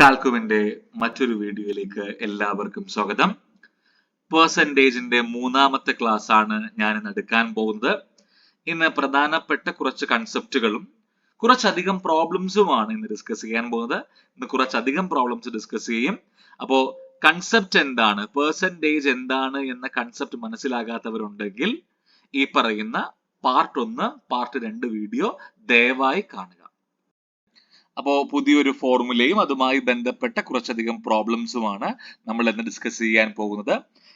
കാൽക്കുമിന്റെ മറ്റൊരു വീഡിയോയിലേക്ക് എല്ലാവർക്കും സ്വാഗതം. പെർസെന്റേജിന്റെ മൂന്നാമത്തെ ക്ലാസ് ആണ് ഞാൻ ഇന്ന് എടുക്കാൻ പോകുന്നത്. ഇന്ന് പ്രധാനപ്പെട്ട കുറച്ച് കൺസെപ്റ്റുകളും കുറച്ചധികം പ്രോബ്ലംസുമാണ് ഇന്ന് ഡിസ്കസ് ചെയ്യാൻ പോകുന്നത്. ഇന്ന് കുറച്ചധികം പ്രോബ്ലംസ് ഡിസ്കസ് ചെയ്യും. അപ്പോ കൺസെപ്റ്റ് എന്താണ്, പെർസെന്റേജ് എന്താണ് എന്ന കൺസെപ്റ്റ് മനസ്സിലാകാത്തവരുണ്ടെങ്കിൽ ഈ പറയുന്ന പാർട്ട് 1, പാർട്ട് 2 വീഡിയോ ദയവായി കാണുക. അപ്പോൾ പുതിയൊരു ഫോർമുലയും അതുമായി ബന്ധപ്പെട്ട കുറച്ചധികം പ്രോബ്ലംസുമാണ് നമ്മൾ ഇന്ന് ഡിസ്കസ് ചെയ്യാൻ പോകുന്നത്.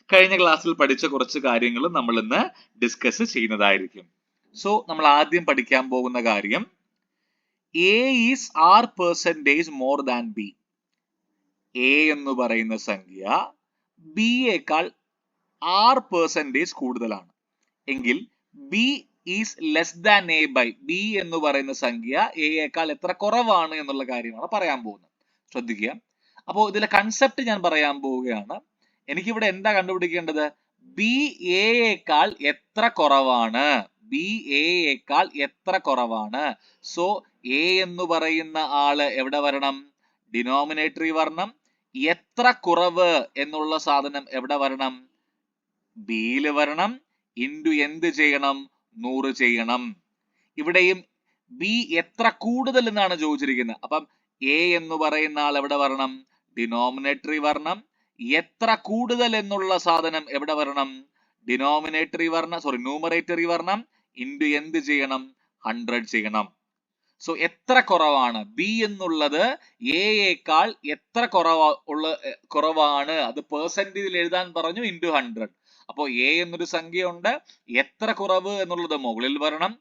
കഴിഞ്ഞ ക്ലാസ്സിൽ പഠിച്ച കുറച്ച് കാര്യങ്ങളും നമ്മൾ ഇന്ന് ഡിസ്കസ് ചെയ്യുന്നതായിരിക്കും. സോ നമ്മൾ ആദ്യം പഠിക്കാൻ പോകുന്ന കാര്യം, a is r percentage more than b. A എന്ന് പറയുന്ന സംഖ്യ ബിയേക്കാൾ 6% കൂടുതലാണ് എങ്കിൽ b is less than a by, b എന്ന് പറയുന്ന സംഖ്യ എയേക്കാൾ എത്ര കുറവാണ് എന്നുള്ള കാര്യമാണ് പറയാൻ പോകുന്നത്. ശ്രദ്ധിക്കുക. അപ്പോൾ ഇതിലെ കൺസെപ്റ്റ് ഞാൻ പറയാൻ പോവുകയാണ്. എനിക്കിവിടെ എന്താ കണ്ടുപിടിക്കേണ്ടത്? ബി എയേക്കാൾ എത്ര കുറവാണ്, ബി എയേക്കാൾ എത്ര കുറവാണ്. സോ എ എന്ന് പറയുന്ന ആള് എവിടെ വരണം? ഡിനോമിനേറ്ററിൽ വരണം. എത്ര കുറവ് എന്നുള്ള സാധനം എവിടെ വരണം? ബിയില് വരണം. ഇൻറ്റു എന്ത് ചെയ്യണം? 100 ചെയ്യണം. ഇവിടെയും ബി എത്ര കൂടുതൽ എന്നാണ് ചോദിച്ചിരിക്കുന്നത്. അപ്പം എ എന്ന് പറയുന്ന ആൾ എവിടെ വരണം? ഡിനോമിനേറ്ററിൽ വരണം. എത്ര കൂടുതൽ എന്നുള്ള സാധനം എവിടെ വരണം? ഡിനോമിനേറ്ററിൽ വരണം, ന്യൂമറേറ്ററിൽ വരണം. ഇൻറ്റു എന്ത് ചെയ്യണം? 100 ചെയ്യണം. സോ എത്ര കുറവാണ് ബി എന്നുള്ളത് എയേക്കാൾ എത്ര കുറവാണ്, അത് പെർസെന്റേജിൽ എഴുതാൻ പറഞ്ഞു. ഇൻറ്റു 100. അപ്പോൾ എ എന്നൊരു സംഖ്യയുണ്ട്, എത്ര കുറവ് എന്നുള്ളത് മുകളിൽ വരണം.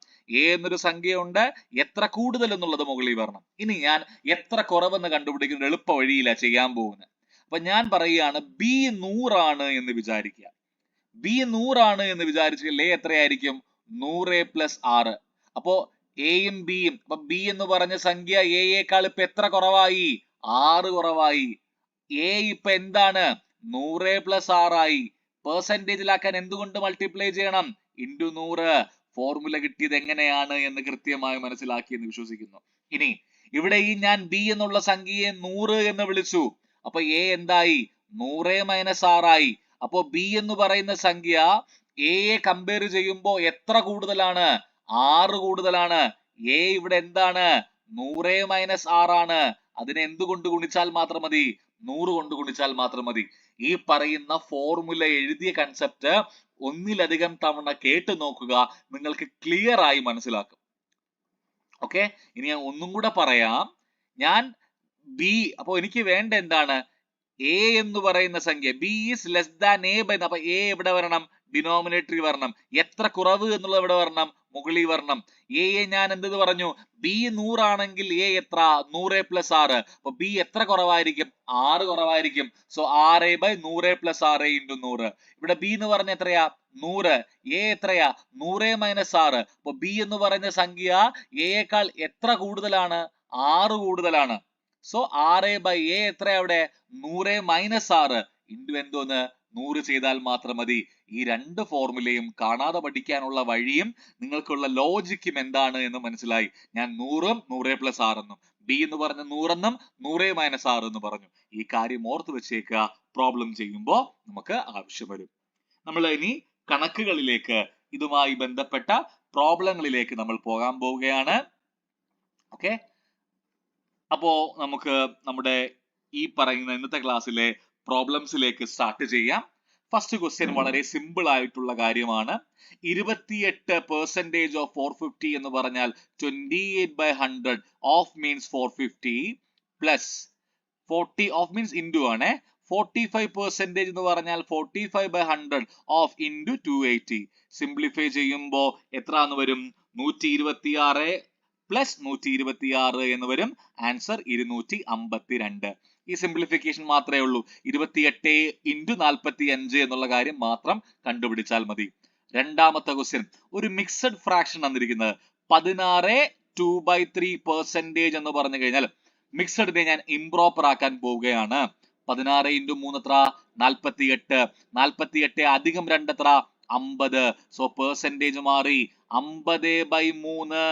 എ എന്നൊരു സംഖ്യയുണ്ട്, എത്ര കൂടുതൽ എന്നുള്ളത് മുകളിൽ വരണം. ഇനി ഞാൻ എത്ര കുറവെന്ന് കണ്ടുപിടിക്കുന്ന എളുപ്പ വഴിയിലാണ് ചെയ്യാൻ പോകുന്നത്. അപ്പൊ ഞാൻ പറയുകയാണ്, ബി 100 ആണ് എന്ന് വിചാരിക്കുക. ബി 100 ആണ് എന്ന് വിചാരിച്ചാൽ എ എത്രയായിരിക്കും? 100 + 6. അപ്പോ എയും ബിയും, അപ്പൊ ബി എന്ന് പറഞ്ഞ സംഖ്യ എയേക്കാൾ ഇപ്പൊ എത്ര കുറവായി? 6 കുറവായി. എ ഇപ്പൊ എന്താണ്? 100 + 6 ആയി. പെർസെന്റേജിലാക്കാൻ എന്തുകൊണ്ട് മൾട്ടിപ്ലൈ ചെയ്യണം? ഇൻറ്റു 100. ഫോർമുല കിട്ടിയത് എങ്ങനെയാണ് എന്ന് കൃത്യമായി മനസ്സിലാക്കി എന്ന് വിശ്വസിക്കുന്നു. ഇനി ഇവിടെ ഈ ഞാൻ ബി എന്നുള്ള സംഖ്യയെ 100 എന്ന് വിളിച്ചു. അപ്പൊ എ എന്തായി? 100 - 6 ആയി. അപ്പോ ബി എന്ന് പറയുന്ന സംഖ്യ എയെ കമ്പയർ ചെയ്യുമ്പോൾ എത്ര കൂടുതലാണ്? 6 കൂടുതലാണ്. എ ഇവിടെ എന്താണ്? 100 - 6 ആണ്. അതിനെ എന്തുകൊണ്ട് ഗുണിച്ചാൽ മാത്രം മതി? 100 കൊണ്ട് ഗുണിച്ചാൽ മാത്രം മതി. ഈ പറയുന്ന ഫോർമുല എഴുതിയ കൺസെപ്റ്റ് ഒന്നിലധികം തവണ കേട്ട് നോക്കുക, നിങ്ങൾക്ക് ക്ലിയർ ആയി മനസ്സിലാക്കും. ഓക്കെ, ഇനി ഞാൻ ഒന്നും കൂടെ പറയാം. ഞാൻ ബി, അപ്പൊ എനിക്ക് വേണ്ട എന്താണ്? എ എന്ന് പറയുന്ന സംഖ്യ b is less than a by, അപ്പൊ എ എവിടെ വരണം? ഡിനോമിനേറ്ററിൽ വരണം. എത്ര കുറവ് എന്നുള്ളത് എവിടെ വരണം? മുകളിൽ വരണം. എയെ ഞാൻ എന്ത് പറഞ്ഞു? ബി 100 ആണെങ്കിൽ എ എത്ര? 100 + 6. അപ്പൊ ബി എത്ര കുറവായിരിക്കും? 6 കുറവായിരിക്കും. സോ 6 / 100 + 6 × 100. ഇവിടെ ബി എന്ന് പറഞ്ഞ എത്രയാ? 100. എ എത്രയാ? 100 - 6. അപ്പൊ ബി എന്ന് പറയുന്ന സംഖ്യ എയേക്കാൾ എത്ര കൂടുതലാണ്? 6 കൂടുതലാണ്. സോ 6 / എ എത്ര? അവിടെ 100 - 6 ഇൻറ്റു എന്തോന്ന്? 100 ചെയ്താൽ മാത്രം മതി. ഈ രണ്ട് ഫോർമുലയും കാണാതെ പഠിക്കാനുള്ള വഴിയും നിങ്ങൾക്കുള്ള ലോജിക്കും എന്താണ് എന്ന് മനസ്സിലായി. ഞാൻ 100ഉം 100 + 6 എന്നും ബി എന്ന് പറഞ്ഞ 100 എന്നും 100 - 6 എന്ന് പറഞ്ഞു. ഈ കാര്യം ഓർത്ത് വെച്ചേക്കുക, പ്രോബ്ലം ചെയ്യുമ്പോൾ നമുക്ക് ആവശ്യം വരും. നമ്മൾ ഇനി കണക്കുകളിലേക്ക്, ഇതുമായി ബന്ധപ്പെട്ട പ്രോബ്ലങ്ങളിലേക്ക് നമ്മൾ പോകാൻ പോവുകയാണ്. ഓക്കെ, അപ്പോ നമുക്ക് നമ്മുടെ ഈ പറയുന്ന ഇന്നത്തെ ക്ലാസ്സിലെ പ്രോബ്ലംസിലേക്ക് സ്റ്റാർട്ട് ചെയ്യാം. ഫസ്റ്റ് ക്വസ്റ്റ്യൻ വളരെ സിമ്പിൾ ആയിട്ടുള്ള കാര്യമാണ്. 28% ഓഫ് 450 എന്ന് പറഞ്ഞാൽ 28/100 of means 450 plus 40 of means into ആണ്. 45% എന്ന് പറഞ്ഞാൽ 45/100 ഓഫ് ഇൻറ്റു 280. സിംപ്ലിഫൈ ചെയ്യുമ്പോൾ എത്ര എന്ന് വരും? 126 പ്ലസ് 126 എന്ന് വരും. ആൻസർ 252. ഈ സിംപ്ലിഫിക്കേഷൻ മാത്രമേ ഉള്ളൂ. 28 × 45 എന്നുള്ള കാര്യം മാത്രം കണ്ടുപിടിച്ചാൽ മതി. രണ്ടാമത്തെ ക്വസ്റ്റ്യൻ, ഒരു മിക്സഡ് ഫ്രാക്ഷൻ തന്നിരിക്കുന്നത് 16 2/3% എന്ന് പറഞ്ഞു കഴിഞ്ഞാൽ മിക്സഡിനെ ഞാൻ ഇംപ്രോപ്പർ ആക്കാൻ പോവുകയാണ്. 16 × 3 എത്ര? 48. 48 അധികം 2 എത്ര? 50. സോ പെർസെന്റേജ് മാറി. 50/3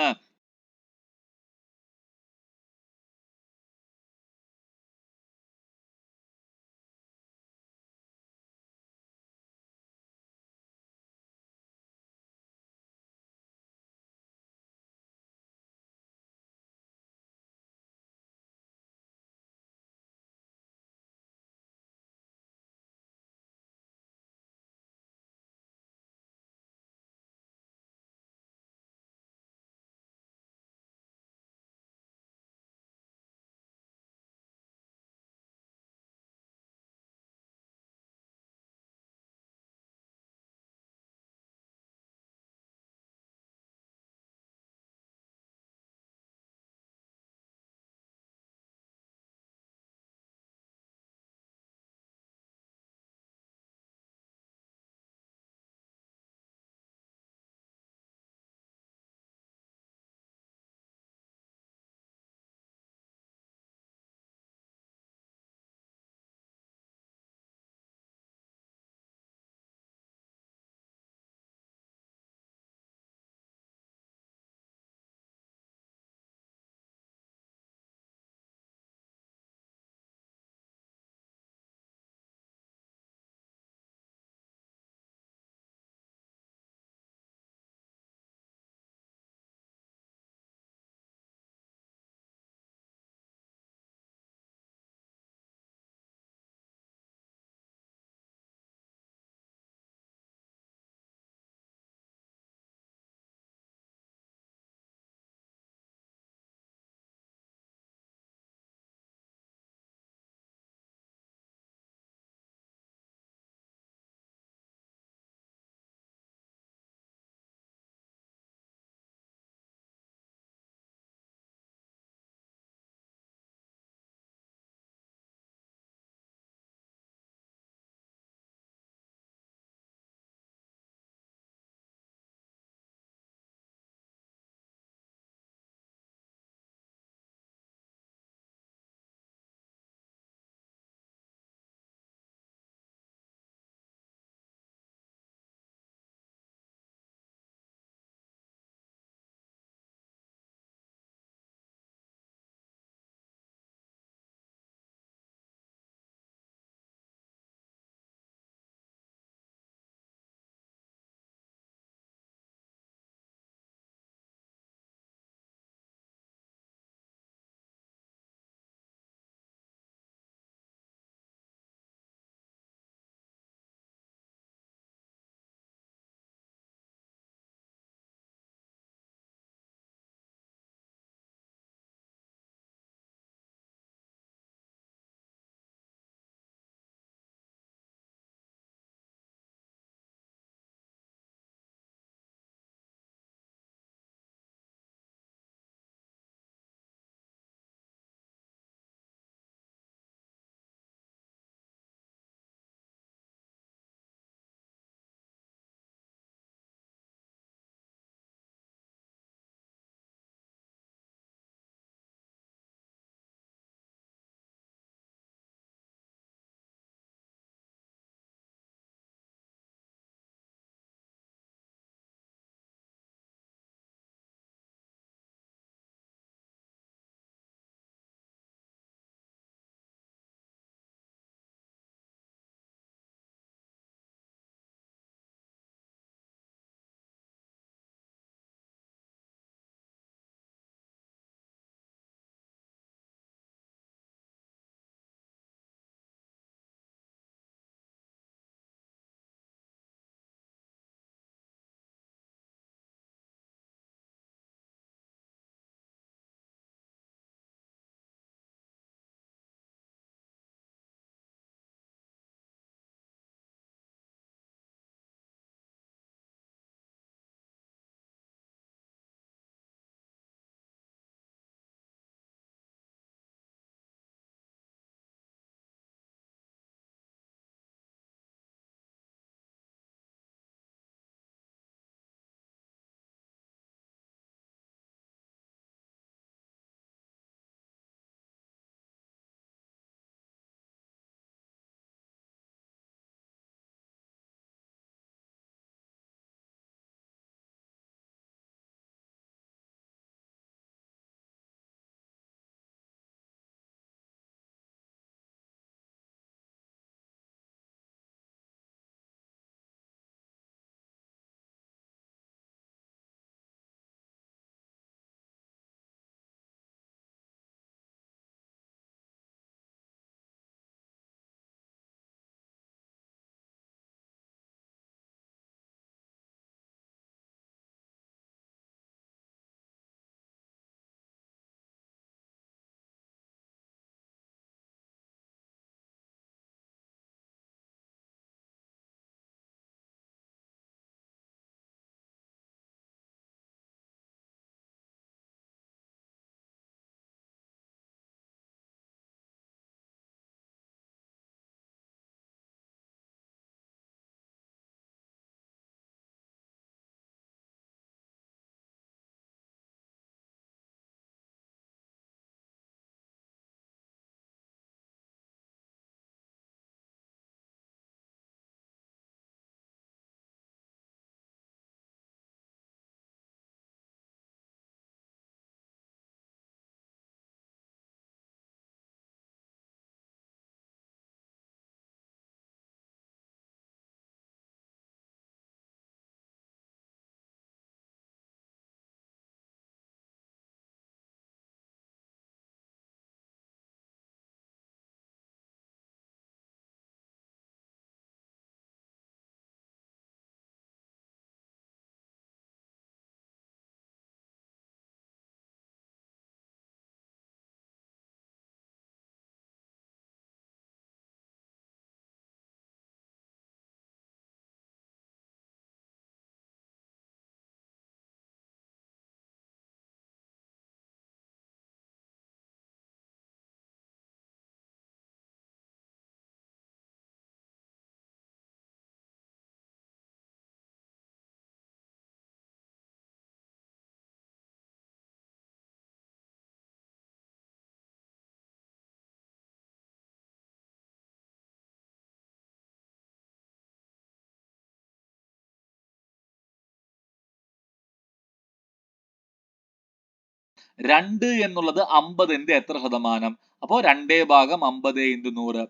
2 എന്നുള്ളത് 50ന്റെ എത്ര ശതമാനം? അപ്പോൾ 2/50 × 100.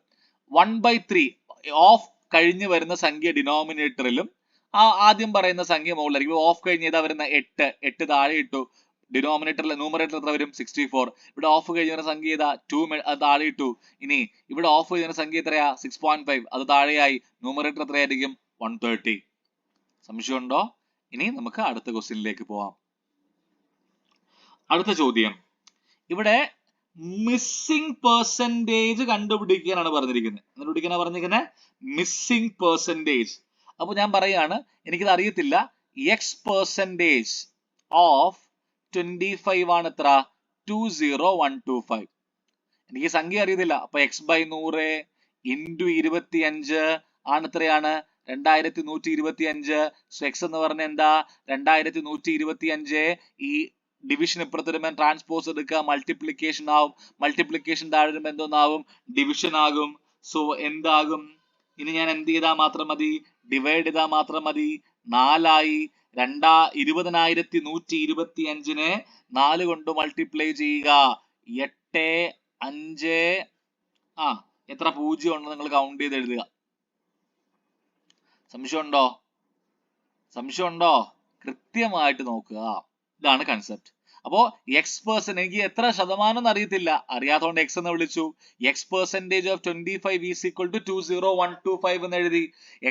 1/3 ഓഫ് കഴിഞ്ഞ് വരുന്ന സംഖ്യ ഡിനോമിനേറ്ററിലും ആദ്യം പറയുന്ന സംഖ്യ മുകളിലായിരിക്കും. ഓഫ് കഴിഞ്ഞ് ഏതാ വരുന്ന 8 താഴെ ഇട്ടു. ഡിനോമിനേറ്ററിൽ ന്യൂമറേറ്റർ എത്ര വരും? 64. ഇവിടെ ഓഫ് കഴിഞ്ഞ വരുന്ന സംഖ്യ ഏതാ? 2 അത് താഴെ ഇട്ടു. ഇനി ഇവിടെ ഓഫ് ചെയ്യുന്ന സംഖ്യ എത്രയാ? 6.5 അത് താഴെയായി. ന്യൂമറേറ്റർ എത്രയായിരിക്കും? 130. സംശയമുണ്ടോ? ഇനി നമുക്ക് അടുത്ത ക്വസ്റ്റ്യനിലേക്ക് പോവാം. അടുത്ത ചോദ്യം, ഇവിടെ മിസ്സിംഗ് പെർസെന്റേജ് കണ്ടുപിടിക്കാനാണ് പറഞ്ഞിരിക്കുന്നത്. കണ്ടുപിടിക്കാനാണ് പറഞ്ഞിരിക്കുന്നത് മിസ്സിംഗ് പെർസെന്റേജ്. അപ്പൊ ഞാൻ പറയാണ്, എനിക്കിത് അറിയത്തില്ല. X% ഓഫ് 25 ആണ് എത്ര? 20125. എനിക്ക് സംഖ്യ അറിയത്തില്ല. അപ്പൊ x/100 ഇൻറ്റു 25 ആണ് എത്രയാണ്? 2125. സോ എക്സ് എന്ന് പറഞ്ഞ എന്താ? 2125. ഈ ഡിവിഷൻ ഇപ്പുറത്ത് വരുമ്പോൾ ട്രാൻസ്പോസ് എടുക്കുക, മൾട്ടിപ്ലിക്കേഷൻ ആവും. മൾട്ടിപ്ലിക്കേഷൻ താഴെ വരുമ്പോൾ എന്തോന്നാവും? ഡിവിഷൻ ആകും. സോ എന്താകും? ഇനി ഞാൻ എന്ത് ചെയ്താൽ മാത്രം മതി? ഡിവൈഡ് ചെയ്താൽ മാത്രം മതി. 4 ആയി. 20,125നെ 4 കൊണ്ട് മൾട്ടിപ്ലൈ ചെയ്യുക. 8, 5 എത്ര 0 ഉണ്ടെന്ന് നിങ്ങൾ കൗണ്ട് ചെയ്ത് എഴുതുക. സംശയമുണ്ടോ? കൃത്യമായിട്ട് നോക്കുക. ഇതാണ് കൺസെപ്റ്റ്. അപ്പോ X%, എനിക്ക് എത്ര ശതമാനം എന്ന് അറിയത്തില്ല, അറിയാത്തതുകൊണ്ട് X എന്ന് വിളിച്ചു. X% of 25 is equal to 20125 എന്ന് എഴുതി.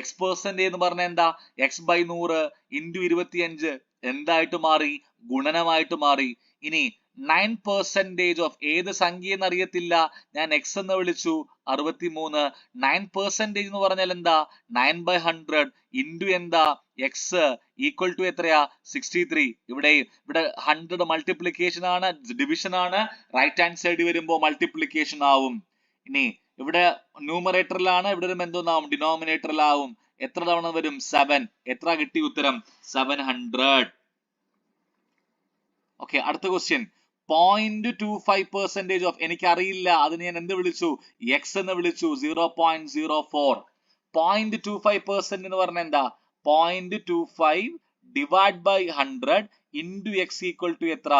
X% എന്ന് പറഞ്ഞ എന്താ? x/100 ഇൻറ്റു 25 എന്തായിട്ട് മാറി? ഗുണനമായിട്ട് മാറി. ഇനി 9% ഓഫ് ഏത് സംഖ്യ എന്ന് അറിയത്തില്ല, ഞാൻ X എന്ന് വിളിച്ചു. 63. 9% എന്ന് പറഞ്ഞാൽ എന്താ? 9/100 ഇൻറ്റു എന്താ? X ഈക്വൽ ടു എത്രയാ? 63. ഇവിടെ 100 മൾട്ടിപ്ലിക്കേഷൻ ആണ്, ഡിവിഷൻ ആണ്. റൈറ്റ് ഹാൻഡ് സൈഡ് വരുമ്പോൾ മൾട്ടിപ്ലിക്കേഷൻ ആവും. ഇനി ഇവിടെ ന്യൂമറേറ്ററിലാണ്, ഇവിടെ വരുമ്പോൾ എന്തോന്നാവും? ഡിനോമിനേറ്ററിലാവും. എത്ര തവണ വരും? 7. എത്ര കിട്ടി ഉത്തരം? 700. ഓക്കെ, അടുത്ത ക്വസ്റ്റ്യൻ. 0.25% ഓഫ്, എനിക്കറിയില്ല, അതിന് ഞാൻ എന്ത് വിളിച്ചു? X എന്ന് വിളിച്ചു. 0.04. 0.25% എന്ന് പറഞ്ഞ എന്താ? 0.25 divide by 100 into X equal to എത്ര?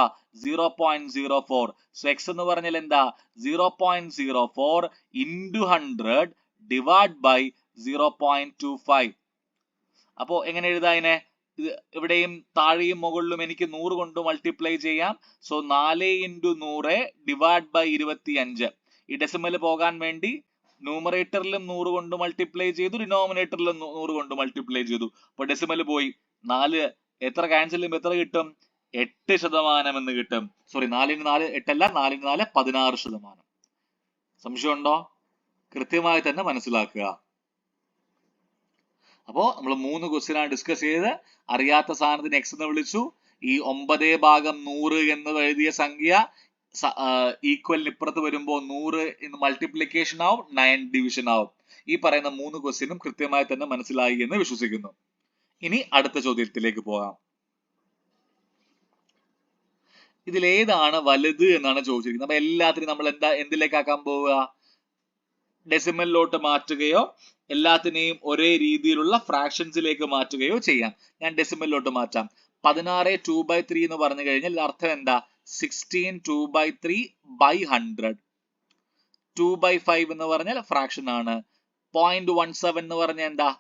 0.04. സോ X എന്ന് പറഞ്ഞാൽ എന്താ? 0.04 ഇൻറ്റു 100 ഡിവൈഡ് ബൈ 0.25. അപ്പോ എങ്ങനെ എഴുതാ ഇതിനെ? ഇവിടെയും താഴെയും മുകളിലും എനിക്ക് 100 കൊണ്ട് മൾട്ടിപ്ലൈ ചെയ്യാം. So 4 × 100 divide by 25. ഈ ഡെസിമൽ പോകാൻ വേണ്ടി ന്യൂമറേറ്ററിലും 100 കൊണ്ട് മൾട്ടിപ്ലൈ ചെയ്തു, ഡിനോമിനേറ്ററിലും 100 കൊണ്ട് മൾട്ടിപ്ലൈ ചെയ്തു. അപ്പൊ ഡെസിമൽ പോയി. 4 എത്ര ക്യാൻസൽ ചെയ്യുമ്പോൾ എത്ര കിട്ടും? 8% എന്ന് കിട്ടും. സോറി, 4 × 4 8 അല്ല, 4 × 4 16%. സംശയമുണ്ടോ? കൃത്യമായി തന്നെ മനസ്സിലാക്കുക. അപ്പോ നമ്മൾ 3 ക്വസ്റ്റ്യൻ ആണ് ഡിസ്കസ് ചെയ്ത്. അറിയാത്ത സാധനത്തിന് X എന്ന് വിളിച്ചു. ഈ 9/100 എന്ന് എഴുതിയ സംഖ്യ ഈക്വലിന് ഇപ്പുറത്ത് വരുമ്പോൾ 100 ഇന്ന് മൾട്ടിപ്ലിക്കേഷൻ ആവും, 9 ഡിവിഷൻ ആവും. ഈ പറയുന്ന 3 ക്വസ്റ്റ്യനും കൃത്യമായി തന്നെ മനസ്സിലായി എന്ന് വിശ്വസിക്കുന്നു. ഇനി അടുത്ത ചോദ്യത്തിലേക്ക് പോകാം. ഇതിലേതാണ് വലുത് എന്നാണ് ചോദിച്ചിരിക്കുന്നത്. അപ്പൊ എല്ലാത്തിനും നമ്മൾ എന്തിലേക്കാക്കാൻ പോവുക? ഡെസിമലിലോട്ട് മാറ്റുകയോ എല്ലാത്തിനെയും ഒരേ രീതിയിലുള്ള ഫ്രാക്ഷൻസിലേക്ക് മാറ്റുകയോ ചെയ്യാം. ഞാൻ ഡെസിമലിലോട്ട് മാറ്റാം. 16 2/3 എന്ന് പറഞ്ഞു കഴിഞ്ഞാൽ അർത്ഥം എന്താ? 16 2/3/100. 2/5 എന്ന് പറഞ്ഞാൽ ഫ്രാക്ഷൻ ആണ്. 0.17 എന്ന് പറഞ്ഞാൽ എന്താ?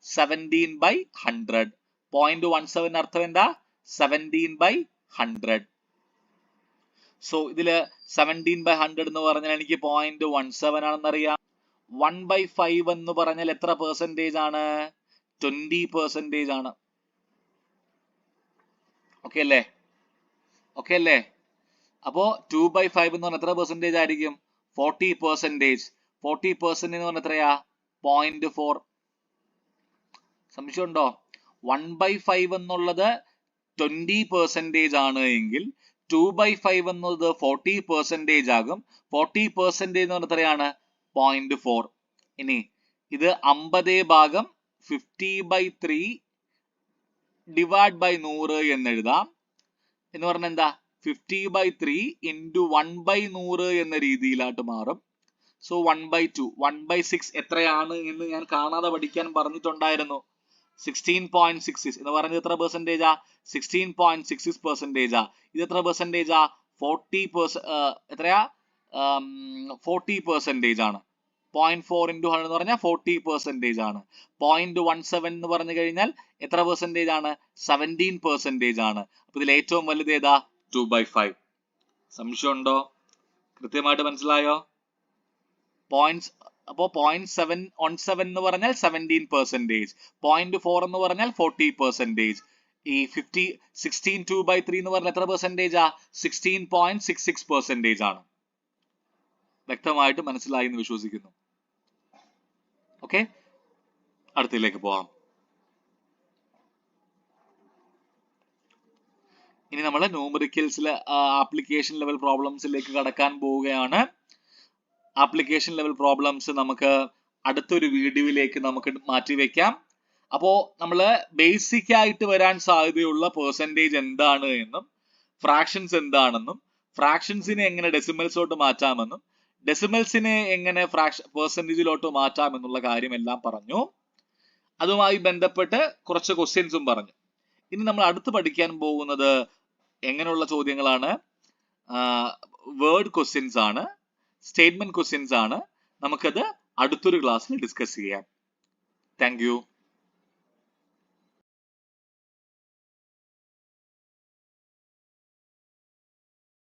17/100. 0.17 അർത്ഥം എന്താ? 17/100. സോ ഇതില് 17/100 എന്ന് പറഞ്ഞാൽ എനിക്ക് 0.17 ആണെന്ന് അറിയാം. 1/5 എന്ന് പറഞ്ഞാൽ എത്ര പെർസെന്റേജ് ആണ്? 20% ആണ്. ഓക്കെ അല്ലേ? അപ്പോ 2/5 എന്ന് പറഞ്ഞാൽ എത്ര പെർസെന്റേജ് ആയിരിക്കും? 40%. 40% എന്ന് പറഞ്ഞാൽ എത്രയാ? 0.4. സംശയമുണ്ടോ? 1/5 എന്നുള്ളത് 20% ആണ് എങ്കിൽ 2/5 എന്നത് 40% ആകും. 40% എന്ന് പറഞ്ഞാൽ എത്രയാണ്? 0.4. ഇനി ഇത് 50/50/3 ഡിവൈഡ് ബൈ 100 എന്ന് എഴുതാം. എന്ന് പറഞ്ഞാൽ എന്താ? 50/3 ഇൻറ്റു 1/100 എന്ന രീതിയിലായിട്ട് മാറും. സോ 1/2. 1/6 എത്രയാണ് എന്ന് ഞാൻ കാണാതെ പഠിക്കാൻ പറഞ്ഞിട്ടുണ്ടായിരുന്നു. 16.66 എന്ന് പറഞ്ഞത് എത്ര പെർസെന്റേജാ? 16.66%. ഇത് എത്ര പെർസെന്റേജാ? 40%, എത്രയാ, 40% ആണ്. 0.4 into 100 എന്ന് പറഞ്ഞാൽ 40% ആണ്. 0.17 എന്ന് പറഞ്ഞു കഴിഞ്ഞാൽ എത്ര പെർസെന്റേജ് ആണ്? 17% ആണ്. അപ്പൊ ഇതിൽ ഏറ്റവും വലുത് ഏതാ? 2/5. സംശയം ഉണ്ടോ? കൃത്യമായിട്ട് മനസ്സിലായോ? പോയിന്റ്സ് അപ്പോ 0.717 എന്ന് പറഞ്ഞാൽ 17%, 0.4 എന്ന് പറഞ്ഞാൽ 40%, ഈ 16 2/3 എന്ന് പറഞ്ഞാൽ എത്ര പെർസെന്റേജാ? 16.66% ആണ്. വ്യക്തമായിട്ട് മനസ്സിലായി എന്ന് വിശ്വസിക്കുന്നു. ഓക്കെ, അടുത്തതിലേക്ക് പോവാം. ഇനി നമ്മൾ ന്യൂമറിക്കൽസിലെ ആപ്ലിക്കേഷൻ ലെവൽ പ്രോബ്ലംസിലേക്ക് കടക്കാൻ പോവുകയാണ്. ആപ്ലിക്കേഷൻ ലെവൽ പ്രോബ്ലംസ് നമുക്ക് അടുത്തൊരു വീഡിയോയിലേക്ക് നമുക്ക് മാറ്റിവെക്കാം. അപ്പോ നമ്മൾ ബേസിക് ആയിട്ട് വരാൻ സാധ്യതയുള്ള പെർസെൻറ്റേജ് എന്താണ് എന്നും, ഫ്രാക്ഷൻസ് എന്താണെന്നും, ഫ്രാക്ഷൻസിനെ എങ്ങനെ ഡെസിമൽസിലോട്ട് മാറ്റാമെന്നും, ഡെസിമൽസിനെ എങ്ങനെ പെർസെൻറ്റേജിലോട്ട് മാറ്റാം എന്നുള്ള കാര്യമെല്ലാം പറഞ്ഞു. അതുമായി ബന്ധപ്പെട്ട് കുറച്ച് ക്വസ്റ്റ്യൻസും പറഞ്ഞു. ഇനി നമ്മൾ അടുത്ത് പഠിക്കാൻ പോകുന്നത് എങ്ങനെയുള്ള ചോദ്യങ്ങളാണ്? വേർഡ് ക്വസ്റ്റ്യൻസ് ആണ്, സ്റ്റേറ്റ്മെന്റ് ക്വസ്റ്റ്യൻസ് ആണ്. നമുക്കത് അടുത്തൊരു ക്ലാസ്സിൽ ഡിസ്കസ് ചെയ്യാം. Thank you.